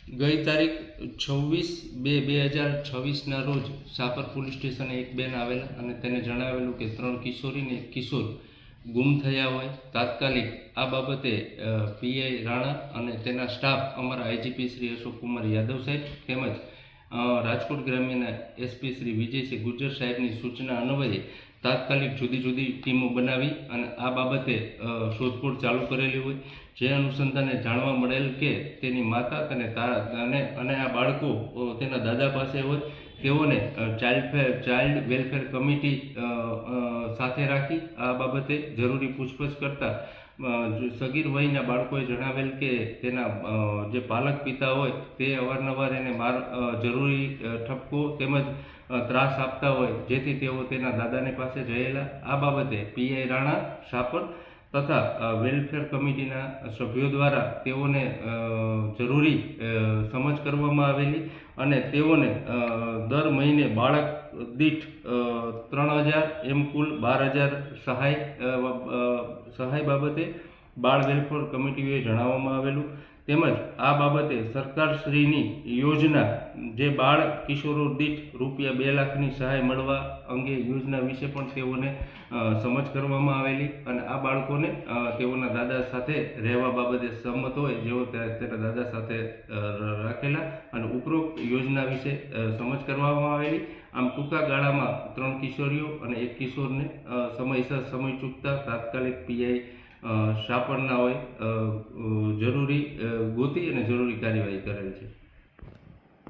ગઈ તારીખ 26/2/2026ના રોજ શાપર પોલીસ સ્ટેશને એક બેન આવેલા અને તેને જણાવેલું કે 3 કિશોરી ને 1 કિશોર ગુમ થયા હોય. તાત્કાલિક આ બાબતે પીઆઈ રાણા અને તેના સ્ટાફ અમારા આઈજીપી શ્રી અશોકકુમાર યાદવ સાહેબ તેમજ રાજકોટ ગ્રામ્યના એસપી શ્રી વિજયસિંહ ગુજ્જર સાહેબની સૂચના અન્વયે તાત્કાલિક જુદી જુદી ટીમો બનાવી અને આ બાબતે શોધખોળ ચાલુ કરેલી હોય. જે અનુસંધાને જાણવા મળેલ કે તેની માતા અને આ બાળકો તેના દાદા પાસે હોય. તેઓને ચાઇલ્ડ વેલફેર કમિટી સાથે રાખી આ બાબતે જરૂરી પૂછપરછ કરતા સગીર વયના બાળકોએ જણાવેલ કે તેના જે પાલક પિતા હોય તે અવારનવાર એને જરૂરી ઠપકો તેમજ ત્રાસ આપતા હોય, જેથી તેઓ તેના દાદાની પાસે જયેલા. આ બાબતે પીઆઈ રાણા શાપર તથા વેલફેર કમિટીના સભ્યો દ્વારા તેઓને જરૂરી સમજ કરવામાં આવેલી અને તેઓને દર મહિને બાળક દીઠ 3,000 એમ કુલ 12,000 સહાય બાબતે બાળ વેલફેર કમિટીઓએ જણાવવામાં આવેલું. તેમજ આ બાબતે સરકારશ્રીની યોજના જે બાળ કિશોરો દીઠ રૂપિયા 2 લાખની સહાય મળવા અંગે યોજના વિશે પણ તેઓને સમજ કરવામાં આવેલી અને આ બાળકોને તેઓના દાદા સાથે રહેવા બાબતે સંમત હોય જેઓ તેના દાદા સાથે રાખેલા અને ઉપરોક્ત યોજના વિશે સમજ કરવામાં આવેલી. આમ ટૂંકા ગાળામાં 3 કિશોરીઓ અને 1 કિશોરને સમય ચૂકતા તાત્કાલિક પીઆઈ શાપરના હોય જરૂરી ગોતી અને જરૂરી કાર્યવાહી કરેલ છે.